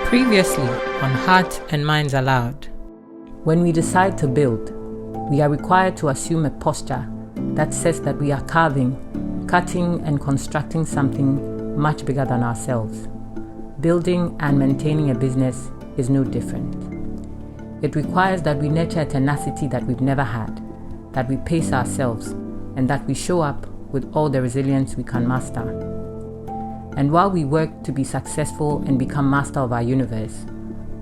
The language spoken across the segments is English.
Previously on Heart and Minds Aloud. When we decide to build, we are required to assume a posture that says that we are carving, cutting and constructing something much bigger than ourselves. Building and maintaining a business is no different. It requires that we nurture a tenacity that we've never had, that we pace ourselves, and that we show up with all the resilience we can master. And while we work to be successful and become master of our universe,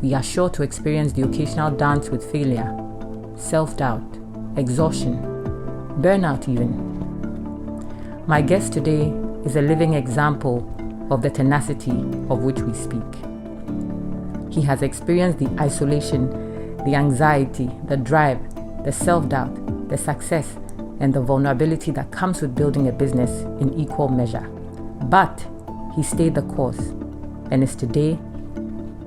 we are sure to experience the occasional dance with failure, self-doubt, exhaustion, burnout even. My guest today is a living example of the tenacity of which we speak. He has experienced the isolation, the anxiety, the drive, the self-doubt, the success, and the vulnerability that comes with building a business in equal measure. But he stayed the course and is today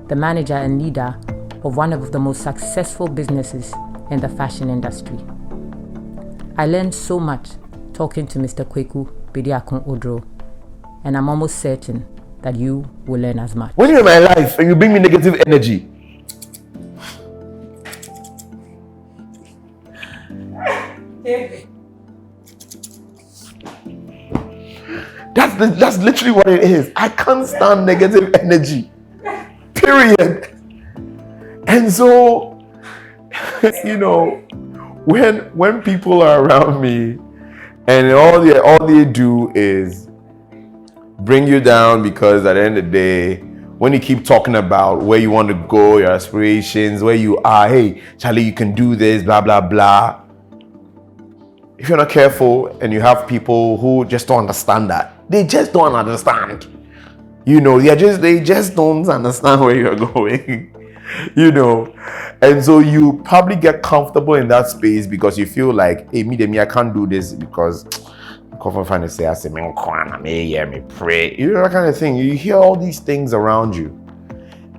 the manager and leader of one of the most successful businesses in the fashion industry. I learned so much talking to Mr. Kwaku Bediako Oduro, and I'm almost certain that you will learn as much. When you're in my life and you bring me negative energy, that's literally what it is. I can't stand negative energy. Period. And so, when people are around me and all they do is bring you down, because at the end of the day, when you keep talking about where you want to go, your aspirations, where you are, hey, Charlie, you can do this, blah, blah, blah. If you're not careful and you have people who just don't understand that, they just don't understand. They just don't understand where you're going. And so you probably get comfortable in that space because you feel like, hey, me, I can't do this because I'm trying to say, I say, me pray. That kind of thing. You hear all these things around you.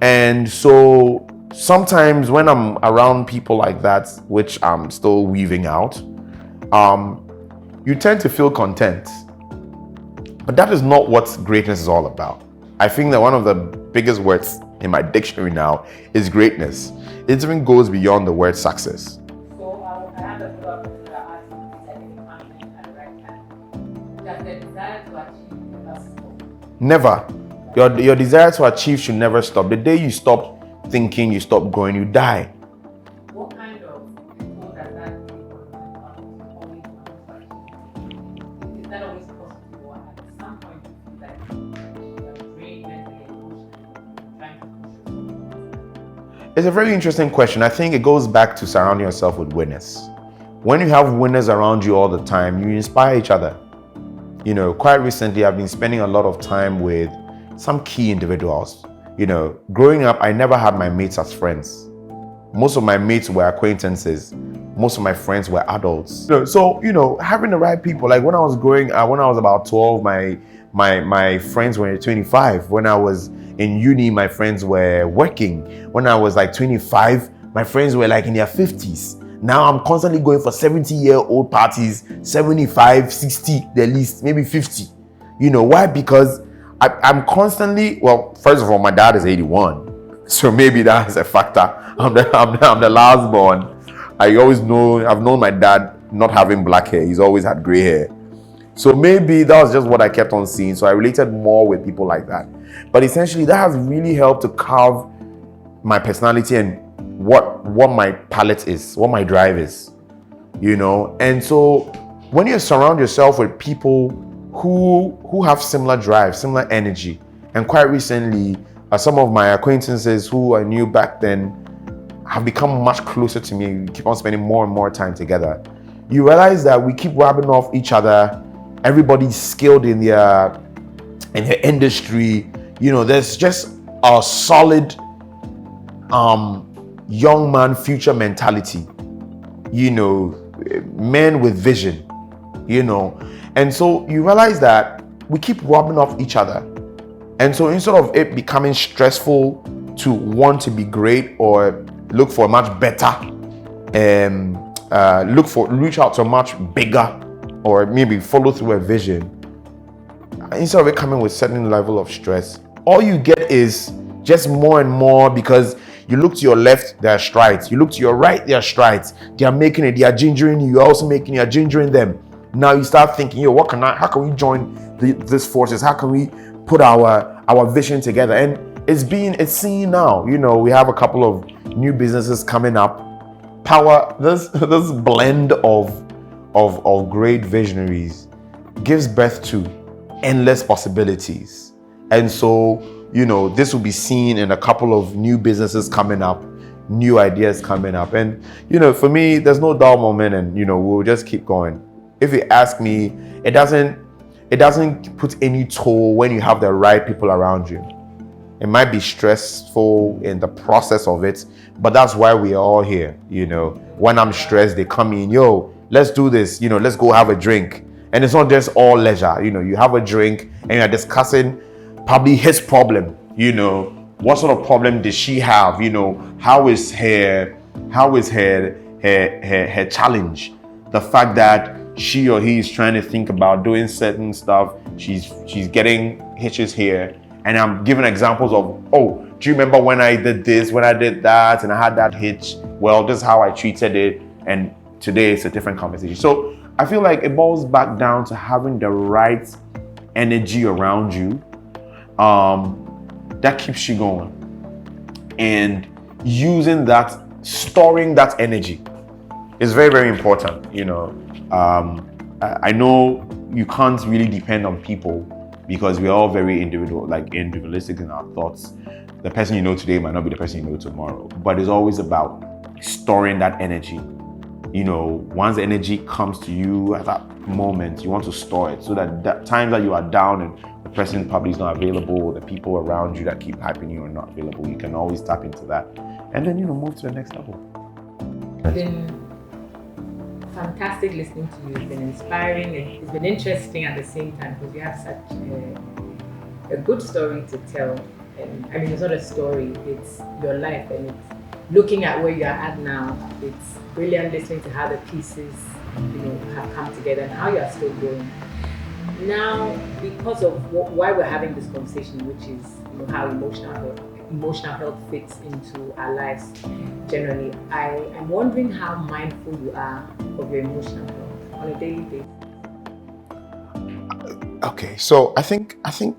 And so sometimes when I'm around people like that, which I'm still weaving out, you tend to feel content. But that is not what greatness is all about. I think that one of the biggest words in my dictionary now is greatness. It even goes beyond the word success. So I have a follow-up to ask you at the right time. Does the desire to achieve never stop? Never. Your desire to achieve should never stop. The day you stop thinking, you stop growing, you die. What kind of people does that take on? Is that always possible, or at some point you feel like you're drained mentally, emotionally, trying to push yourself? It's a very interesting question. I think it goes back to surrounding yourself with winners. When you have winners around you all the time, you inspire each other. Quite recently, I've been spending a lot of time with some key individuals. Growing up, I never had my mates as friends. Most of my mates were acquaintances. Most of my friends were adults. So, having the right people, like when I was about 12, my friends were 25. When I was in uni, my friends were working. When I was like 25, my friends were like in their 50s. Now I'm constantly going for 70-year-old parties, 75, 60, the least, maybe 50. Why? Because I'm constantly, well, first of all, my dad is 81. So maybe that's a factor. I'm the last born. I've known my dad not having black hair. He's always had gray hair. So maybe that was just what I kept on seeing. So I related more with people like that. But essentially, that has really helped to carve my personality and what my palette is, what my drive is, And so when you surround yourself with people who have similar drive, similar energy, and quite recently, some of my acquaintances who I knew back then have become much closer to me. We keep on spending more and more time together. You realize that we keep rubbing off each other. Everybody's skilled in their industry. There's just a solid young man future mentality. Men with vision. And so you realize that we keep rubbing off each other. And so instead of it becoming stressful to want to be great or look for a much better, reach out to a much bigger, or maybe follow through a vision, instead of it coming with certain level of stress, all you get is Just more and more, because you look to your left, there are strides. You look to your right, there are strides. They are making it, they are gingering you. You're also making it, you're gingering them. Now you start thinking, how can we join these forces? How can we put our vision together? And it's seen now. We have a couple of new businesses coming up. This blend of great visionaries gives birth to endless possibilities. And so, this will be seen in a couple of new businesses coming up, new ideas coming up. And, for me, there's no dull moment, and, we'll just keep going. If you ask me, it doesn't put any toll when you have the right people around you. It might be stressful in the process of it, but that's why we are all here. When I'm stressed, they come in, let's do this, let's go have a drink. And it's not just all leisure. You have a drink and you're discussing probably his problem. What sort of problem did she have? How is her challenge? The fact that she or he is trying to think about doing certain stuff, she's getting hitches here. And I'm giving examples of, do you remember when I did this, when I did that, and I had that hitch? Well, this is how I treated it, and today it's a different conversation. So I feel like it boils back down to having the right energy around you that keeps you going, and using that, storing that energy is very, very important. I know you can't really depend on people, because we're all very individualistic in our thoughts. The person you know today might not be the person you know tomorrow, but it's always about storing that energy. Once the energy comes to you at that moment, you want to store it, so that times that you are down and the person probably is not available, or the people around you that keep hyping you are not available, you can always tap into that, and then move to the next level. It's been fantastic listening to you. It's been inspiring, and it's been interesting at the same time, because you have such a good story to tell. And I mean, it's not a story, it's your life, and it's looking at where you are at now. It's brilliant listening to how the pieces have come together and how you are still growing. Now, because of why we're having this conversation, which is how emotional health fits into our lives generally, I am wondering how mindful you are of your emotional health on a daily basis. Okay, so I think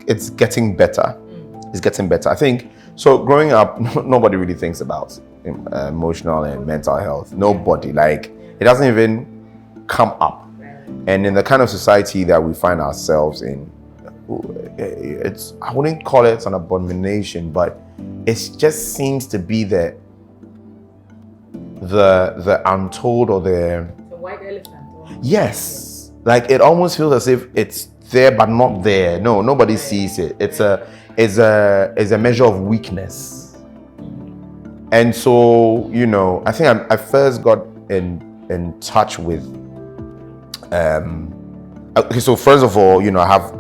it's getting better. It's getting better. I think so. Growing up, nobody really thinks about emotional and mental health. Nobody. It doesn't even come up. And in the kind of society that we find ourselves in, I wouldn't call it an abomination, but it just seems to be the untold, or the white elephant. Yes, it almost feels as if it's there but not there. No, nobody sees it. It's a measure of weakness. And so I think I first got in touch with okay, so first of all, I have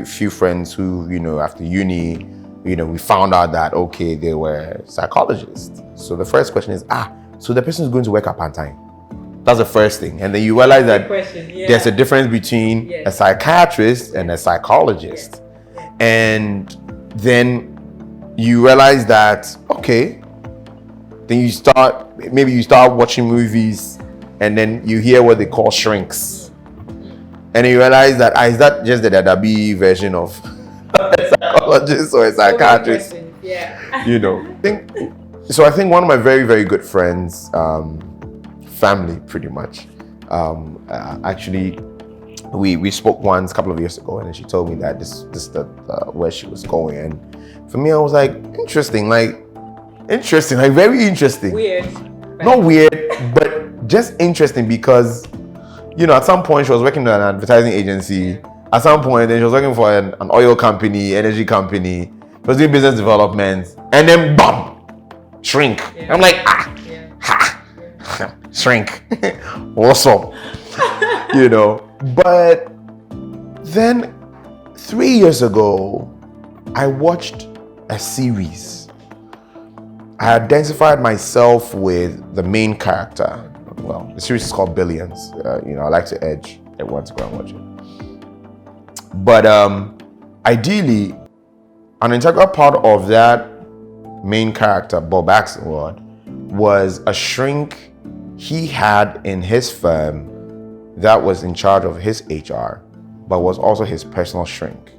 few friends who, after uni, we found out that, okay, they were psychologists. So the first question is, so the person is going to work at part-time. That's the first thing. And then you realize that there's a difference between a psychiatrist and a psychologist. And then you realize that, okay, then you start watching movies, and then you hear what they call shrinks. And you realize that, is that just the Dadabi version of a psychologist or a psychiatrist? So I think one of my very, very good friends, family pretty much, actually, we spoke once a couple of years ago, and she told me that this where she was going. And for me, I was like, interesting, very interesting. Weird. Not weird, but just interesting, because at some point she was working at an advertising agency. At some point, then she was working for an oil company, energy company. She was doing business development, and then bam, shrink. Yeah. I'm like, shrink. What's up? But then 3 years ago, I watched a series. I identified myself with the main character. Well, the series is called Billions. I like to urge everyone to go and watch it. But ideally, an integral part of that main character, Bob Axelrod, was a shrink he had in his firm that was in charge of his HR, but was also his personal shrink.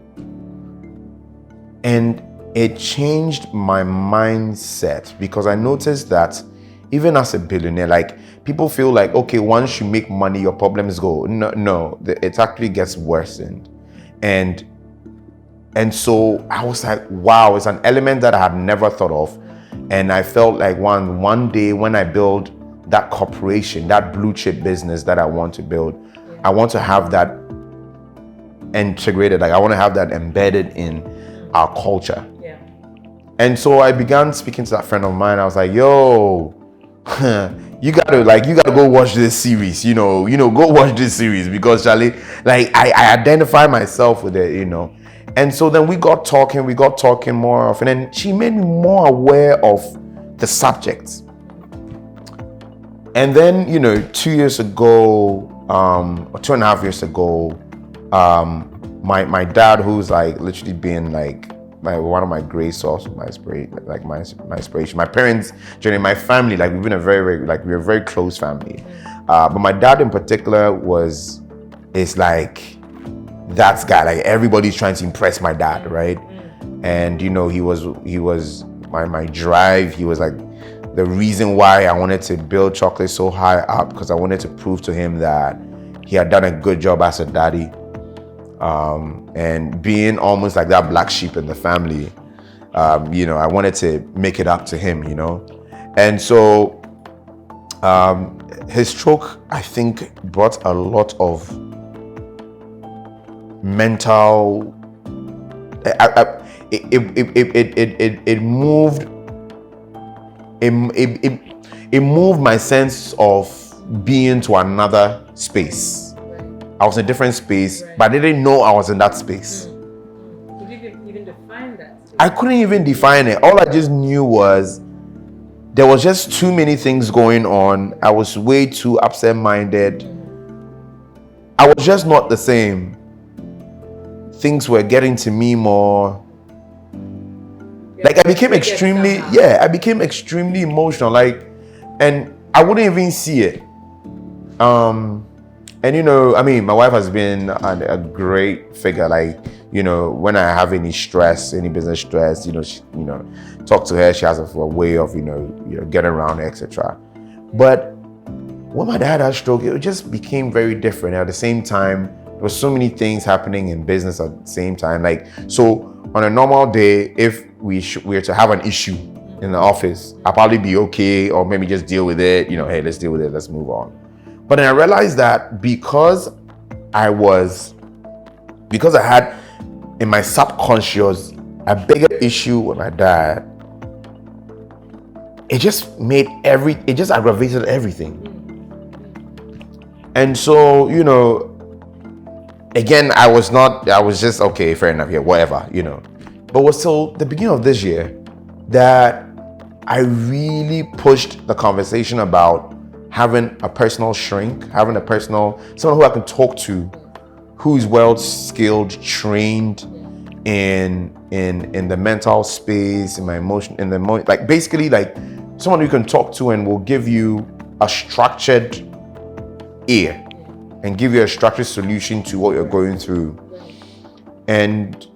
And it changed my mindset because I noticed that even as a billionaire, like, people feel like, okay, once you make money, your problems go. No, it actually gets worsened. And so I was like, wow, it's an element that I had never thought of. And I felt like one day when I build that corporation, that blue chip business that I want to build, I want to have that integrated, like I want to have that embedded in our culture. Yeah. And so I began speaking to that friend of mine. I was like, yo, you gotta go watch this series, go watch this series, because Charlie, like, I identify myself with it, And so then we got talking more often, and she made me more aware of the subject. And then, 2 years ago, or 2.5 years ago, my dad, who's like literally been like one of my great sources of my inspiration. My parents, generally my family, like we've been a very, like we're a very close family. But my dad in particular is like that guy. Like everybody's trying to impress my dad, right? And he was my drive. He was like the reason why I wanted to build chocolate so high up, because I wanted to prove to him that he had done a good job as a daddy. And being almost like that black sheep in the family, I wanted to make it up to him, And so his stroke, I think, brought a lot of mental. It moved my sense of being to another space. I was in a different space, but I didn't know I was in that space. Could you even define that space? I couldn't even define it. All I just knew was there was just too many things going on. I was way too absent-minded. I was just not the same. Things were getting to me more. Like I became extremely emotional. Like, and I wouldn't even see it. And my wife has been a great figure. Like, when I have any stress, any business stress, she, talk to her. She has a way of, getting around, etc. But when my dad had a stroke, it just became very different. At the same time, there were so many things happening in business at the same time. Like, so on a normal day, if we were to have an issue in the office, I'll probably be okay, or maybe just deal with it. Hey, let's deal with it. Let's move on. But then I realized that because I had in my subconscious a bigger issue with my dad, it just aggravated everything. And so, again, I was just, okay, fair enough, yeah, whatever, But it was till the beginning of this year that I really pushed the conversation about having a personal shrink, someone who I can talk to, who is well skilled, trained in the mental space, in my emotion, like basically like someone you can talk to and will give you a structured ear and give you a structured solution to what you're going through. And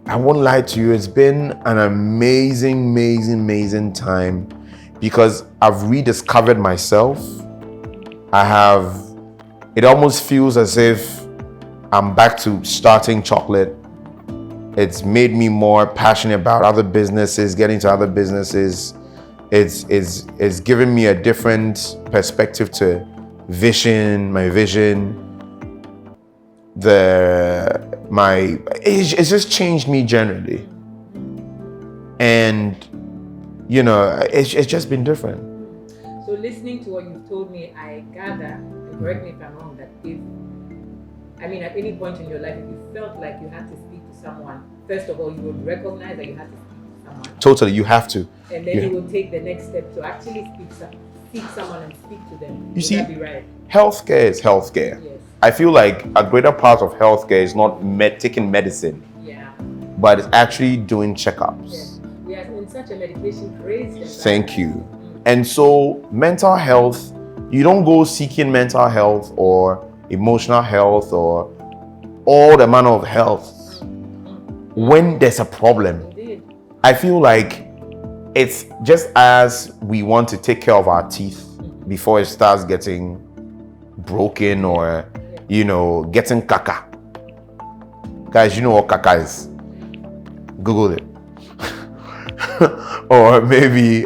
I won't lie to you, it's been an amazing time, because I've rediscovered myself. It almost feels as if I'm back to starting chocolate. It's made me more passionate about other businesses, getting to other businesses. It's given me a different perspective to my vision. It's just changed me generally. And it's just been different. So listening to what you've told me, I gather, and correct me if I'm wrong, that at any point in your life, if you felt like you had to speak to someone, first of all, you would recognize that you had to speak to someone. Totally, you have to. And then you would take the next step to actually seek someone and speak to them. You see, that be right? Healthcare is healthcare. Yes. I feel like a greater part of healthcare is not taking medicine, Yeah. but it's actually doing checkups. Yes. We are in such such a medication crazy. Thank you. And so mental health, you don't go seeking mental health or emotional health or all the manner of health when there's a problem. Indeed. I feel like it's just as we want to take care of our teeth before it starts getting broken or, getting caca. Guys, you know what caca is? Google it. Or maybe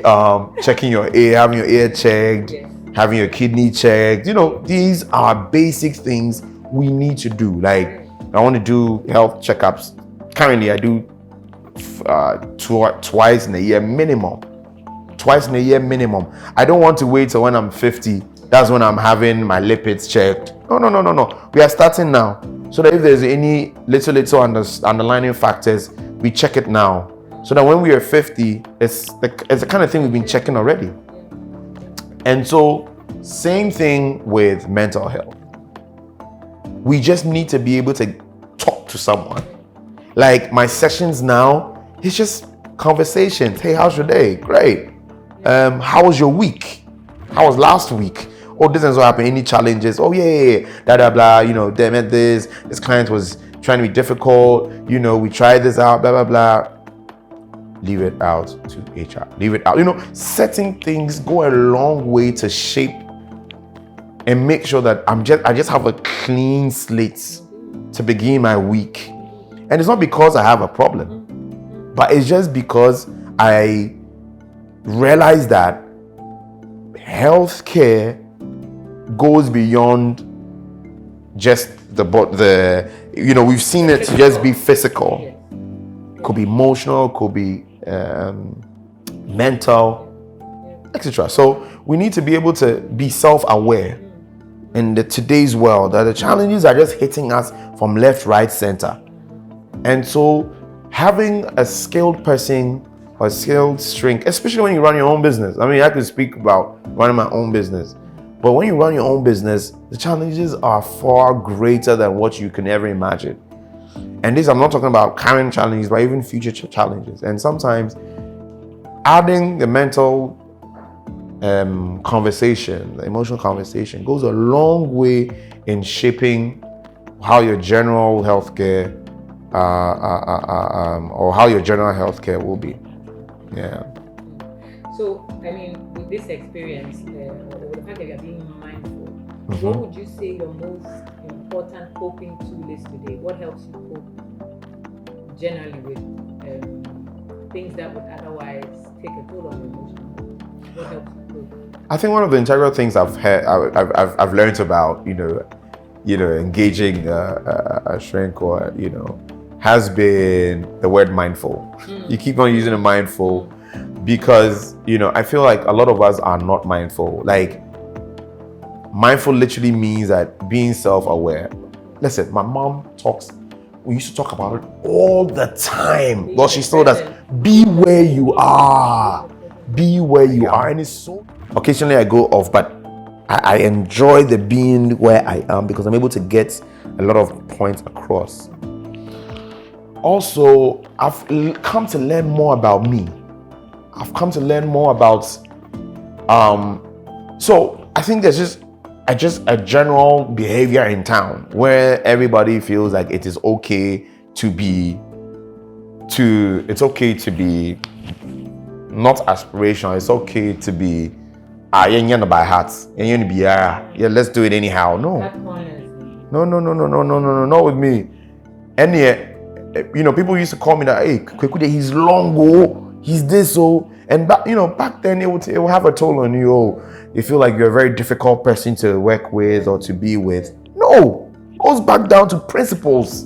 checking your ear, having your ear checked, having your kidney checked. These are basic things we need to do. Like, I want to do health checkups. Currently, I do twice in a year minimum. Twice in a year minimum. I don't want to wait till when I'm 50. That's when I'm having my lipids checked. No. We are starting now. So that if there's any little underlying factors, we check it now. So that when we are 50, it's the kind of thing we've been checking already. And so, same thing with mental health. We just need to be able to talk to someone. Like my sessions now, it's just conversations. Hey, how's your day? Great. How was your week? How was last week? Oh, this is what happened. Any challenges? Oh, yeah. Blah, blah. They met this. This client was trying to be difficult. We tried this out. Blah, blah, blah. Leave it out to HR. Leave it out. Certain things go a long way to shape and make sure that I just have a clean slate to begin my week. And it's not because I have a problem, but it's just because I realize that healthcare goes beyond just we've seen it to just be physical. Could be emotional, could be mental, etc. So we need to be able to be self-aware in today's world that the challenges are just hitting us from left, right, center. And so having a skilled person or a skilled shrink, especially when you run your own business. I mean, I could speak about running my own business, but when you run your own business, the challenges are far greater than what you can ever imagine. And this, I'm not talking about current challenges, but even future challenges. And sometimes adding the mental conversation, the emotional conversation, goes a long way in shaping how your general healthcare or how your general healthcare will be. Yeah. So, I mean, with this experience, or the fact that you're being mindful, what would you say your most important coping tool is today? What helps you cope generally with things that would otherwise take a toll on your emotions? What helps you cope? I think one of the integral things I've learned about, engaging a shrink or, has been the word mindful. You keep on using the mindful because, I feel like a lot of us are not mindful. Like, mindful literally means that being self-aware. Listen, my mom we used to talk about it all the time. Well, she told us, be where you are. Be where you are. And it's so... Occasionally I go off, but I enjoy the being where I am because I'm able to get a lot of points across. Also, I've come to learn more about me. I've come to learn more about... So I think there's just a general behavior in town where everybody feels like it is okay to be not aspirational. It's okay to be by heart. Yeah, let's do it anyhow. No, not with me. And yet, people used to call me that, hey, Kwaku, he's long, he's this, and back then it will have a toll on you. You feel like you're a very difficult person to work with or to be with. No, it goes back down to principles.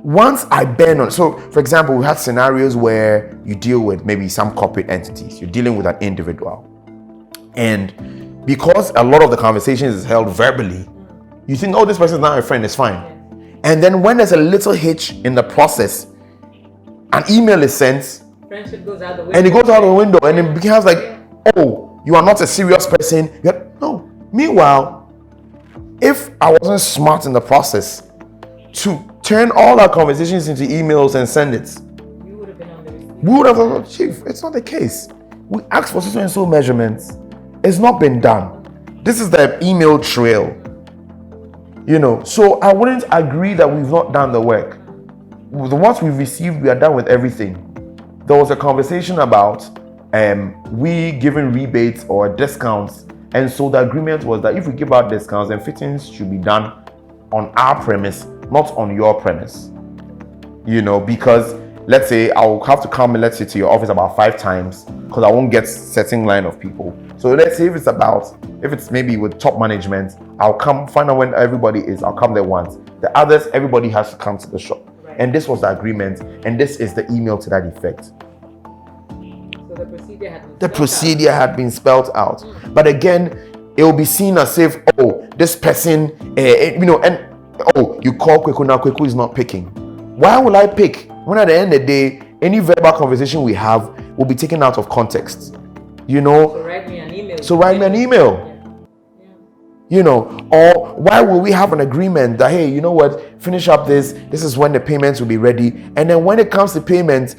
Once I bend on, so for example, we had scenarios where you deal with maybe some corporate entities, you're dealing with an individual. And because a lot of the conversations is held verbally, you think, oh, this person's not a friend, it's fine. And then when there's a little hitch in the process, an email is sent, friendship goes out the window. And it goes out the window, and it becomes like, oh, you are not a serious person. No. Meanwhile, if I wasn't smart in the process to turn all our conversations into emails and send it, you would have been on the We would have thought, Chief, it's not the case. We asked for so and so measurements. It's not been done. This is the email trail. So I wouldn't agree that we've not done the work. The ones we've received, we are done with everything. There was a conversation about we giving rebates or discounts, and so the agreement was that if we give out discounts, then fittings should be done on our premise, not on your premise. Because let's say I'll have to come, let's say, to your office about 5 times because I won't get certain line of people. So let's say if it's maybe with top management, I'll come, find out when everybody is, I'll come there once. The others, everybody has to come to the shop. Right. And this was the agreement, and this is the email to that effect. So the procedure had been spelled out. But again, it will be seen as if, this person, you call Kwaku, now Kwaku is not picking. Why will I pick? When at the end of the day, any verbal conversation we have will be taken out of context. So write me an email. Or why will we have an agreement that, hey, you know what, finish up this is when the payments will be ready, and then when it comes to payments,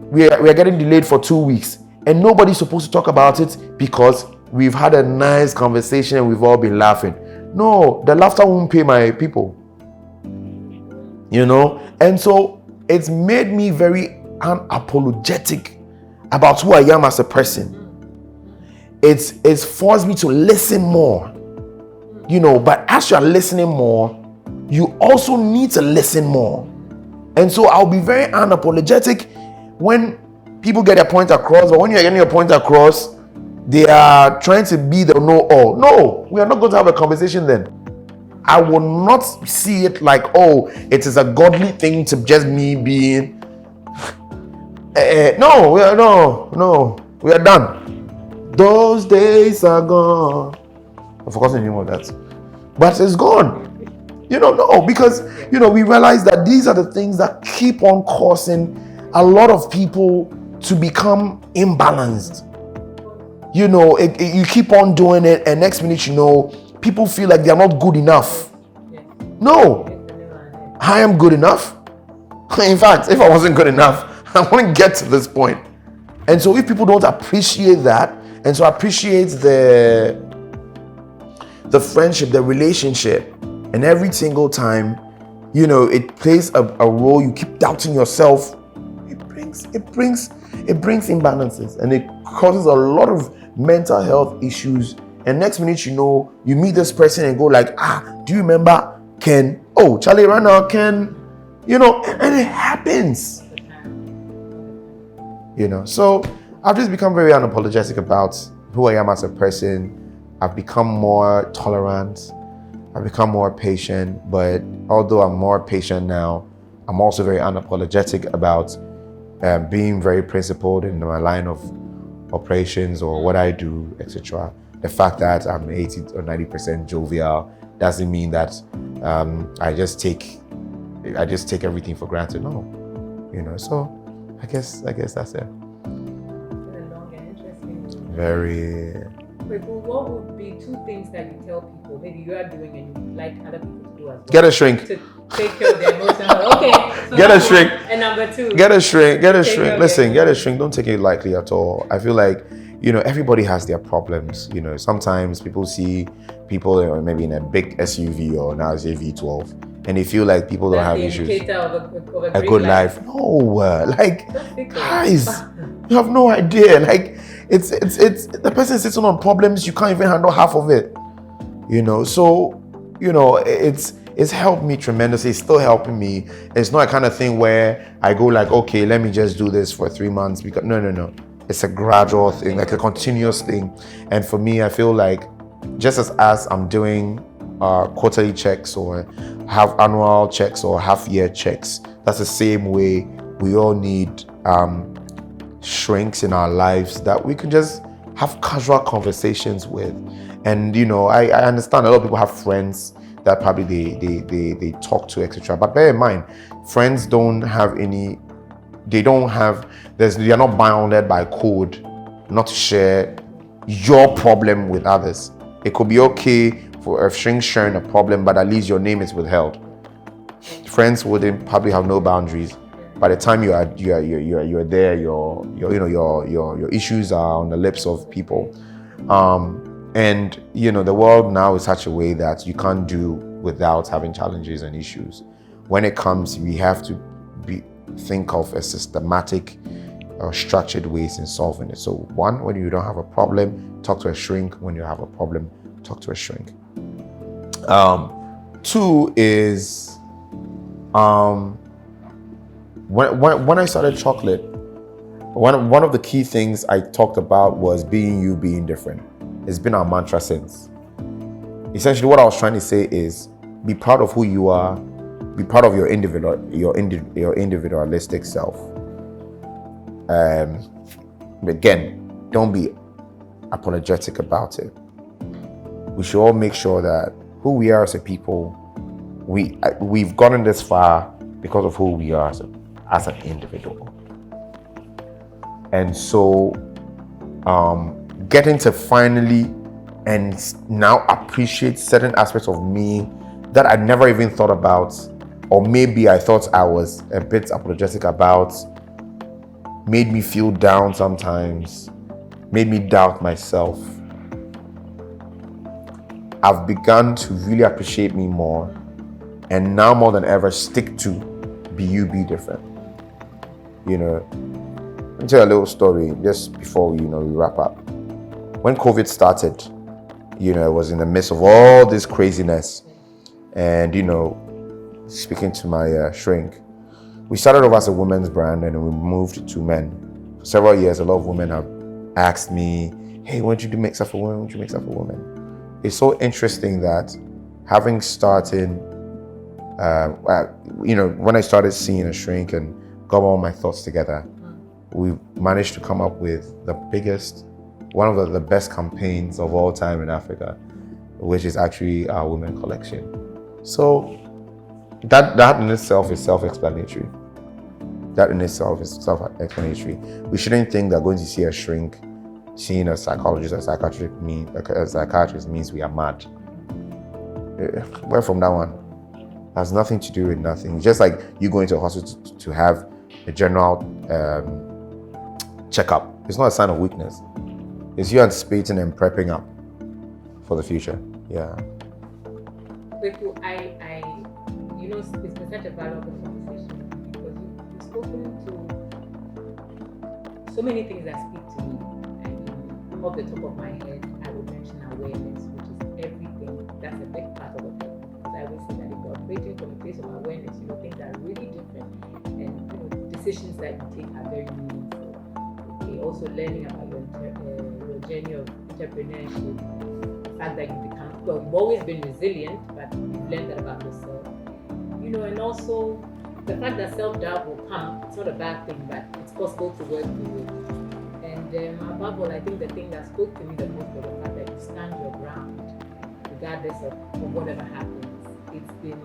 we are getting delayed for 2 weeks, and nobody's supposed to talk about it because we've had a nice conversation and we've all been laughing. No, the laughter won't pay my people. And so it's made me very unapologetic about who I am as a person. It's forced me to listen more. But as you're listening more, you also need to listen more. And so I'll be very unapologetic when people get their point across, but when you're getting your point across, they are trying to be the know-all. No, we are not going to have a conversation then. I will not see it like, it is a godly thing to just me being. No, we are done. Those days are gone. I forgot the name of that, but it's gone. No, because we realize that these are the things that keep on causing a lot of people to become imbalanced. You keep on doing it, and next minute people feel like they're not good enough. No, I am good enough. In fact, if I wasn't good enough, I wouldn't get to this point. And so if people don't appreciate that, and so appreciate the friendship, the relationship, and every single time, it plays a role, you keep doubting yourself, it brings imbalances, and it causes a lot of mental health issues. And next minute, you meet this person and go like, do you remember Ken? Oh, Charlie, right now, Ken, and it happens. So I've just become very unapologetic about who I am as a person. I've become more tolerant. I've become more patient. But although I'm more patient now, I'm also very unapologetic about being very principled in my line of operations or what I do, etc. The fact that I'm 80 or 90% jovial doesn't mean that I just take everything for granted. No, So I guess that's it. Long and interesting. Very. What would be 2 things that you tell people maybe you are doing and you'd like other people to do as well? Get a shrink. To take care of their emotional. Okay. So get a shrink. And number 2. Get a shrink. Listen, get a shrink. Don't take it lightly at all. I feel like everybody has their problems. Sometimes people see people maybe in a big SUV or now it's a V12, and they feel like people don't have issues. Of a good life. No, guys, you have no idea. It's the person sitting on problems, you can't even handle half of it. So it's helped me tremendously. It's still helping me. It's not a kind of thing where I go like, okay, let me just do this for 3 months because no. It's a gradual thing, like a continuous thing. And for me, I feel like just as I'm doing quarterly checks or have annual checks or half-year checks, that's the same way we all need shrinks in our lives that we can just have casual conversations with. And I understand a lot of people have friends that probably they talk to, etc. But bear in mind, friends don't have any. They are not bounded by code not to share your problem with others. It could be okay for a shrink sharing a problem, but at least your name is withheld. Friends wouldn't probably have no boundaries. by the time you're there, your issues are on the lips of people. And the world now is such a way that you can't do without having challenges and issues. When it comes, we have to think of a systematic or structured ways in solving it. So one, when you don't have a problem, talk to a shrink. When you have a problem, talk to a shrink. Two is when I started chocolate, one of the key things I talked about was being you, being different. It's been our mantra since. Essentially, what I was trying to say is be proud of who you are, be proud of your individualistic self. Again, don't be apologetic about it. We should all make sure that who we are as a people, we've gotten this far because of who we are as an individual. And so getting to finally and now appreciate certain aspects of me that I never even thought about, or maybe I thought I was a bit apologetic about, made me feel down sometimes, made me doubt myself. I've begun to really appreciate me more, and now more than ever stick to be you, be different. Let me tell you a little story just before we wrap up. When COVID started, it was in the midst of all this craziness, and speaking to my shrink, we started off as a women's brand and we moved to men. For several years, a lot of women have asked me, hey, why don't you do makeup for women? Why don't you make up for women? It's so interesting that having started, when I started seeing a shrink and got all my thoughts together, we managed to come up with one of the best campaigns of all time in Africa, which is actually our women collection. So that in itself is self-explanatory. We shouldn't think that going to see a shrink, seeing a psychologist or psychiatrist means we are mad. Where from that one? Has nothing to do with nothing. Just like you going to a hospital to have a general checkup. It's not a sign of weakness. It's you anticipating and prepping up for the future. Yeah. Kwaku, it's been such a valuable conversation because you've spoken to so many things that speak to me. Off the top of my head, I would mention awareness, which is everything. That's a big part of it. Because I always say that if you're operating from a place of awareness, things are really different, and decisions that you take are very meaningful. Okay, also learning about your journey of entrepreneurship, the fact that you've always been resilient, but you've learned that about yourself. And also the fact that self-doubt will come. It's not a bad thing, but it's possible to work through it. And above all, I think the thing that spoke to me the most was the fact that you stand your ground, regardless of whatever happens. It's been,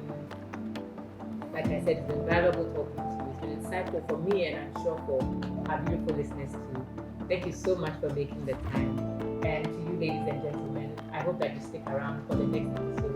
like I said, it's been valuable talking to you. It's been insightful for me, and I'm sure for our beautiful listeners too. Thank you so much for making the time. And to you, ladies and gentlemen, I hope that you stick around for the next episode.